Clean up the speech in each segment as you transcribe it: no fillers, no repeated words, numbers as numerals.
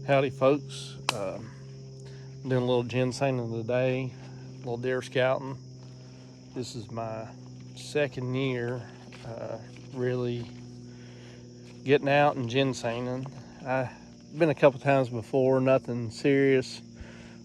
Howdy, folks. Doing a little ginseng today, a little deer scouting. This is my second year really getting out and ginsenging. I've been a couple times before, nothing serious,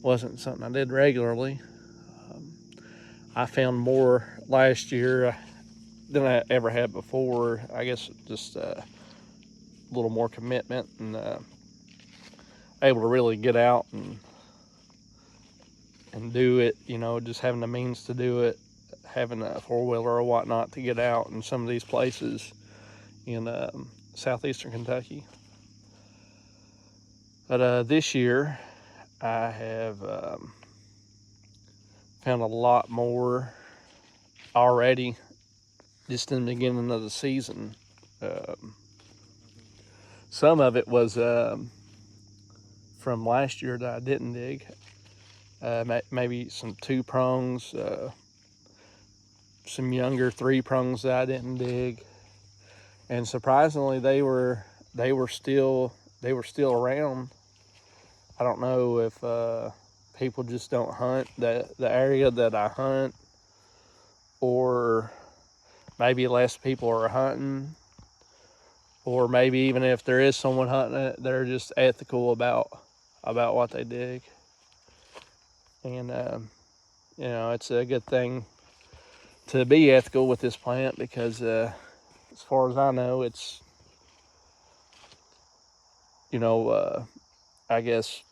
wasn't something I did regularly. I found more last year than I ever had before. I guess just a little more commitment and able to really get out and do it, just having the means to do it, having a four-wheeler or whatnot to get out in some of these places in southeastern Kentucky. But this year I have found a lot more already just in the beginning of the season. Some of it was from last year that I didn't dig. Maybe some 2 prongs, some younger 3 prongs that I didn't dig, and surprisingly they were still around. I don't know if people just don't hunt the area that I hunt, or maybe less people are hunting, or maybe even if there is someone hunting it, they're just ethical about what they dig. And it's a good thing to be ethical with this plant because as far as I know, it's I guess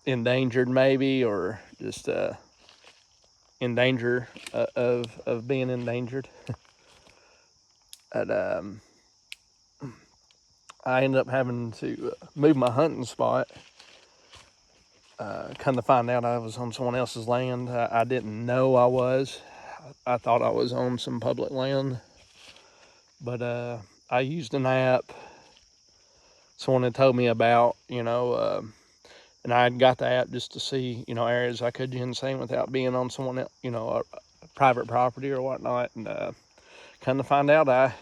endangered maybe, or just in danger of being endangered. And I ended up having to move my hunting spot. Come to find out I was on someone else's land. I didn't know I was. I thought I was on some public land. But I used an app someone had told me about, and I got the app just to see, areas I could ginseng without being on someone else, a private property or whatnot. And come to find out I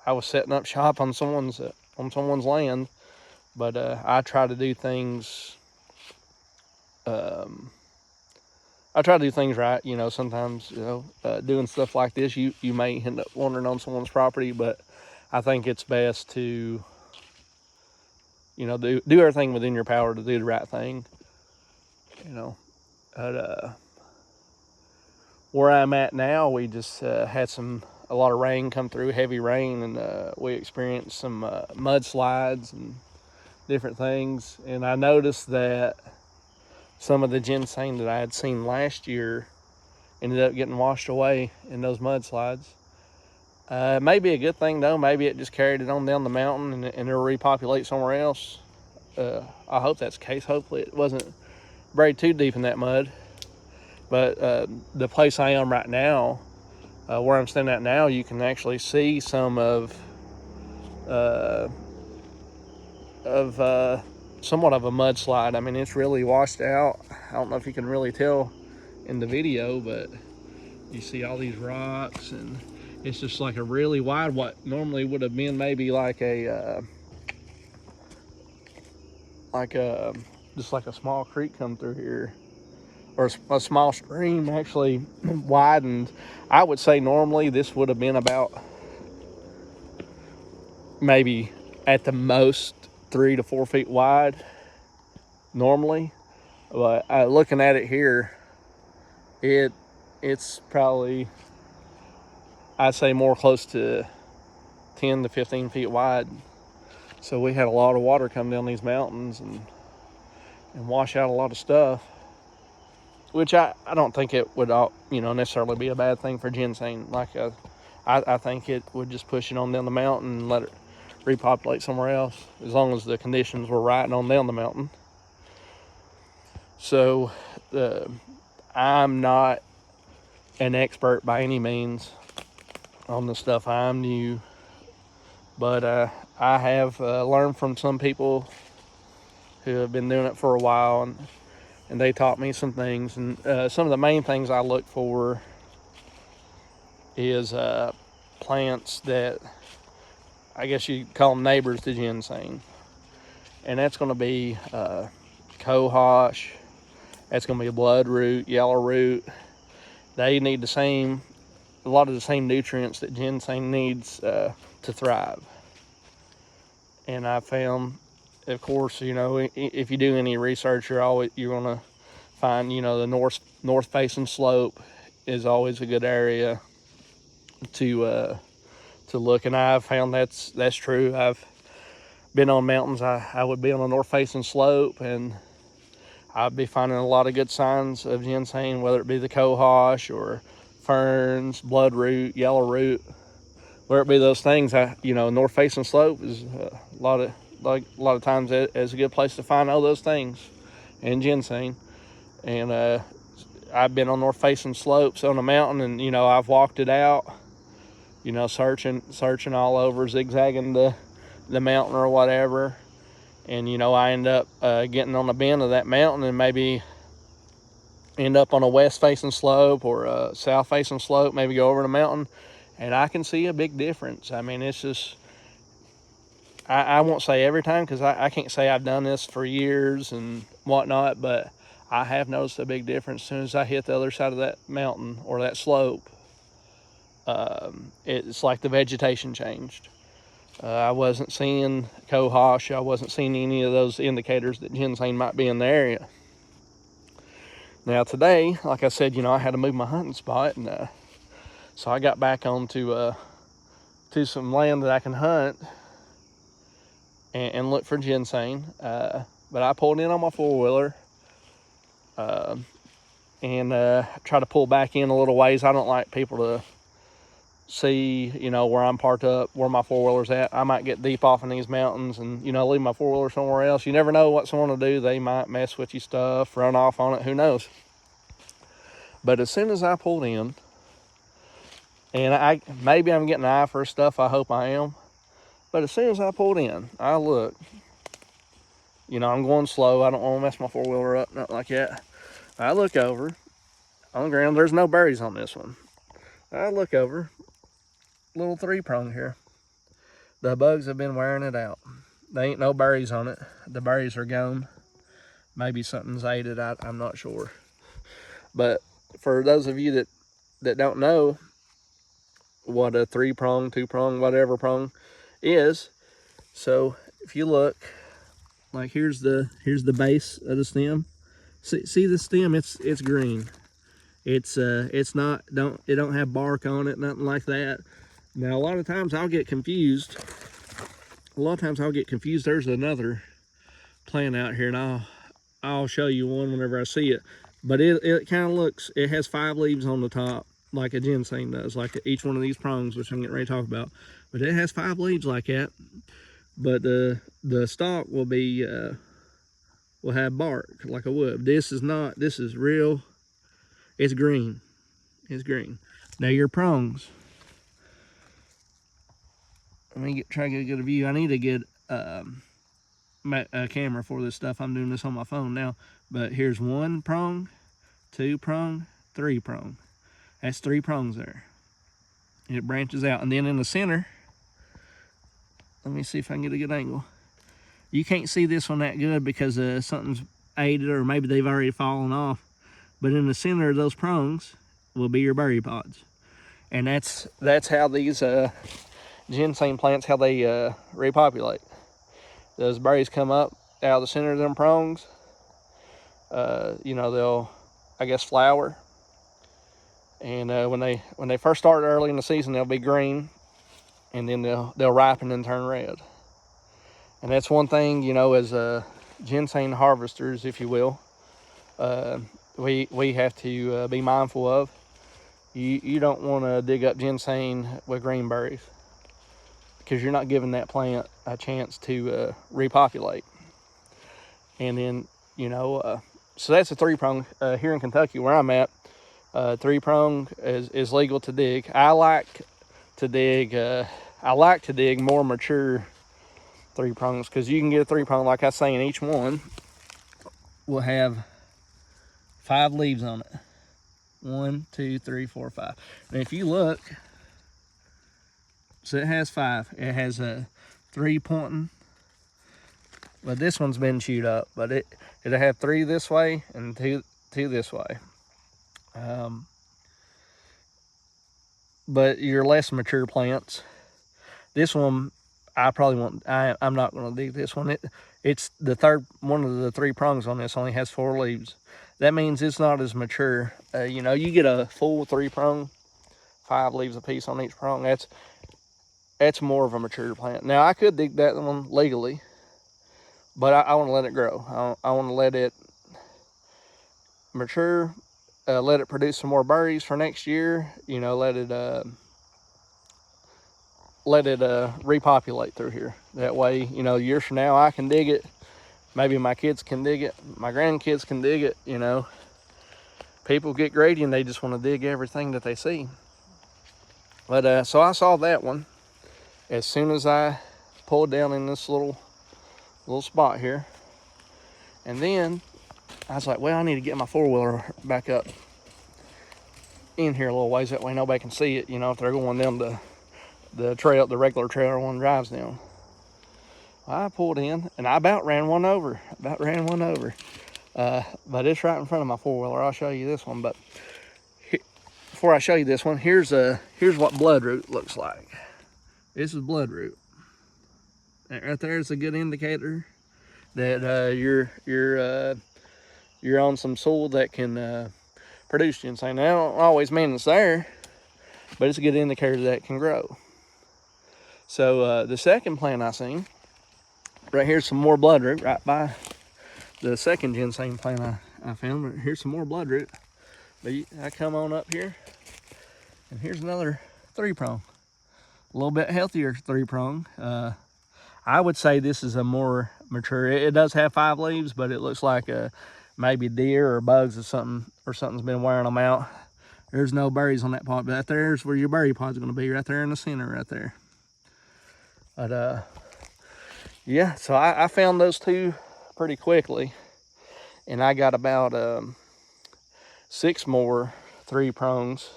was setting up shop on someone's land. But I try to do things right. Sometimes, doing stuff like this, you may end up wandering on someone's property, but I think it's best to, do everything within your power to do the right thing. But where I'm at now, we just had a lot of rain come through, heavy rain, and we experienced some mudslides and different things. And I noticed that some of the ginseng that I had seen last year ended up getting washed away in those mudslides. Maybe a good thing though. Maybe it just carried it on down the mountain and it'll repopulate somewhere else. I hope that's the case. Hopefully it wasn't buried too deep in that mud. But the place I am right now, where I'm standing at now, you can actually see some of somewhat of a mudslide. I mean, it's really washed out. I don't know if you can really tell in the video, but you see all these rocks, and it's just like a really wide, what normally would have been maybe like just like a small creek come through here, or a small stream actually widened. I would say normally this would have been about maybe at the most 3 to 4 feet wide normally, but looking at it here, it's probably, I'd say, more close to 10 to 15 feet wide. So we had a lot of water come down these mountains and wash out a lot of stuff, which I don't think it would necessarily be a bad thing for ginseng. I think it would just push it on down the mountain and let it repopulate somewhere else, as long as the conditions were right on down the mountain. So I'm not an expert by any means on the stuff. I'm new, but I have learned from some people who have been doing it for a while, and they taught me some things. And some of the main things I look for is plants that I guess you call them neighbors to ginseng. and that's going to be cohosh. That's going to be bloodroot, yellow root. They need a lot of the same nutrients that ginseng needs to thrive. And I found, of course, if you do any research, you're going to find, the north facing slope is always a good area to look. And I've found that's true. I've been on mountains. I would be on a north facing slope, and I'd be finding a lot of good signs of ginseng, whether it be the cohosh or ferns, bloodroot, yellow root, whether it be those things. North facing slope is a lot of times it's a good place to find all those things in ginseng. And I've been on north facing slopes on a mountain, and I've walked it out, searching all over, zigzagging the mountain or whatever. And I end up getting on the bend of that mountain and maybe end up on a west facing slope or a south facing slope, maybe go over the mountain, and I can see a big difference. I mean, it's just, I won't say every time, because I can't say I've done this for years and whatnot, but I have noticed a big difference as soon as I hit the other side of that mountain or that slope. It's like the vegetation changed. I wasn't seeing cohosh. I wasn't seeing any of those indicators that ginseng might be in the area. Now today, like I said, I had to move my hunting spot, and so I got back onto to some land that I can hunt and look for ginseng. But I pulled in on my four-wheeler and try to pull back in a little ways. I don't like people to see, where I'm parked up, where my four-wheeler's at. I might get deep off in these mountains and, leave my four-wheeler somewhere else. You never know what someone will do. They might mess with your stuff, run off on it, who knows. But as soon as I pulled in, and maybe I'm getting an eye for stuff, I hope I am, but as soon as I pulled in, I look, I'm going slow. I don't want to mess my four-wheeler up, nothing like that. I look over on the ground. There's no berries on this one. I look over, little three-prong here. The bugs have been wearing it out. There ain't no berries on it. The berries are gone. Maybe something's ate it. I'm not sure. But for those of you that don't know what a three-prong, two-prong, whatever prong is, so if you look, like here's the base of the stem. See the stem? It's green. It don't have bark on it, nothing like that. Now a lot of times I'll get confused. There's another plant out here, and I'll show you one whenever I see it. But it kind of looks, it has 5 leaves on the top, like a ginseng does, like each one of these prongs, which I'm getting ready to talk about. But it has 5 leaves like that. But the stalk will have bark like a wood. This is not. This is real. It's green. It's green. Now your prongs. Let me try to get a good view. I need to get a camera for this stuff. I'm doing this on my phone now. But here's 1 prong, 2 prong, 3 prong. That's 3 prongs there. It branches out, and then in the center, let me see if I can get a good angle. You can't see this one that good because something's ate it, or maybe they've already fallen off. But in the center of those prongs will be your berry pods, and that's how these ginseng plants, how they repopulate. Those berries come up out of the center of them prongs. They'll, I guess, flower, and when they first start early in the season, they'll be green, and then they'll ripen and turn red. And that's one thing, as ginseng harvesters, if you will, we have to be mindful of. You don't want to dig up ginseng with green berries, because you're not giving that plant a chance to repopulate. And then, so that's a 3-prong. Here in Kentucky, where I'm at, 3-prong is legal to dig. I like to dig more mature 3 prongs, because you can get a 3-prong, like I say, and each one will have 5 leaves on it. 1, 2, 3, 4, 5. And if you look, so it has 5. It has 3 pointing But this one's been chewed up. But it'll have 3 this way and two this way. But your less mature plants, this one I probably won't. I'm not going to dig this one. It's the third one of the 3 prongs on this only has 4 leaves. That means it's not as mature. You know, you get a full 3 prong, 5 leaves a piece on each prong. That's more of a mature plant. Now I could dig that one legally, but I want to let it grow. I want to let it mature, let it produce some more berries for next year. You know, let it repopulate through here. That way, you know, years from now I can dig it. Maybe my kids can dig it. My grandkids can dig it. You know, people get greedy and they just want to dig everything that they see. But so I saw that one as soon as I pulled down in this little spot here. And then I was like, well, I need to get my 4-wheeler back up in here a little ways. That way nobody can see it, you know, if they're going down the trail, the regular trail one drives down. I pulled in and I about ran one over. But it's right in front of my 4-wheeler. I'll show you this one. But before I show you this one, here's what bloodroot looks like. This is bloodroot. Right there is a good indicator that you're on some soil that can produce ginseng. Now, I don't always mean it's there, but it's a good indicator that it can grow. So the second plant I seen, right here's some more bloodroot right by the second ginseng plant I found. Here's some more bloodroot. But I come on up here, and here's another 3-prong. A little bit healthier 3-prong. I would say this is a more mature. It does have 5 leaves, but it looks like maybe deer or bugs or something's been wearing them out. There's no berries on that pod, but that there's where your berry pod's going to be, right there in the center, right there. But yeah, so I found those 2 pretty quickly, and I got about 6 more 3-prongs.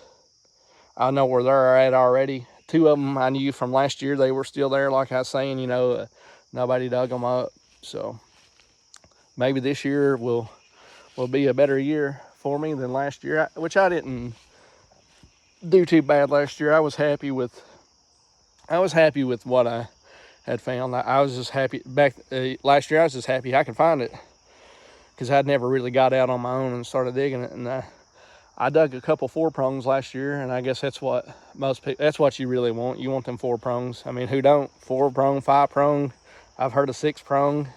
I know where they're at already. 2 of them I knew from last year. They were still there, like I was saying, you know, nobody dug them up. So maybe this year will be a better year for me than last year, which I didn't do too bad last year. I was happy with what I had found. I was just happy last year. I was just happy I could find it because I'd never really got out on my own and started digging it. And I dug a couple 4-prongs last year, and I guess that's what most people, that's what you really want. You want them 4-prongs. I mean, who don't? 4-prong, 5-prong. I've heard of 6-prong.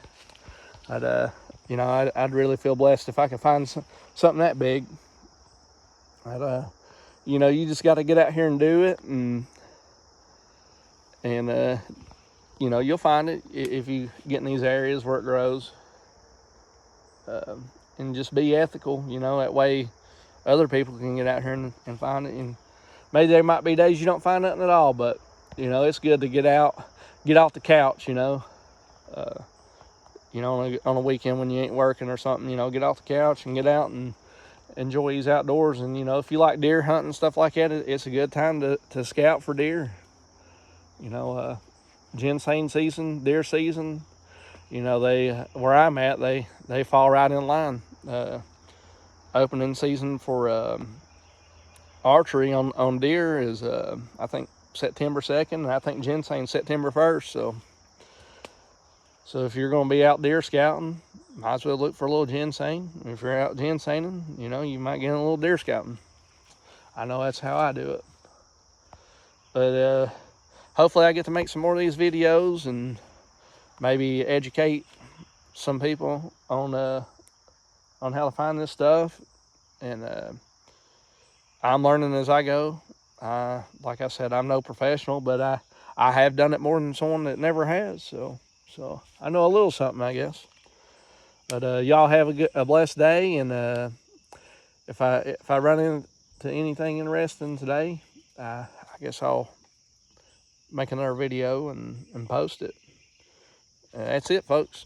You know, I'd really feel blessed if I could find something that big. You know, you just got to get out here and do it, and you know, you'll find it if you get in these areas where it grows. And just be ethical, you know, that way other people can get out here and find it. And maybe there might be days you don't find nothing at all, but you know, it's good to get out, get off the couch, you know. You know, on a weekend when you ain't working or something, you know, get off the couch and get out and enjoy these outdoors. And you know, if you like deer hunting and stuff like that, it's a good time to scout for deer. You know, ginseng season, deer season, you know, where I'm at, they fall right in line. Opening season for archery on deer is I think September 2nd, and I think ginseng September 1st. So if you're going to be out deer scouting, might as well look for a little ginseng. If you're out ginsenging, you know, you might get a little deer scouting. I know that's how I do it. But hopefully I get to make some more of these videos and maybe educate some people on how to find this stuff. And I'm learning as I go. Like I said, I'm no professional, but I have done it more than someone that never has. So I know a little something, I guess. But y'all have a blessed day. And if I run into anything interesting today, I guess I'll make another video and post it. That's it, folks.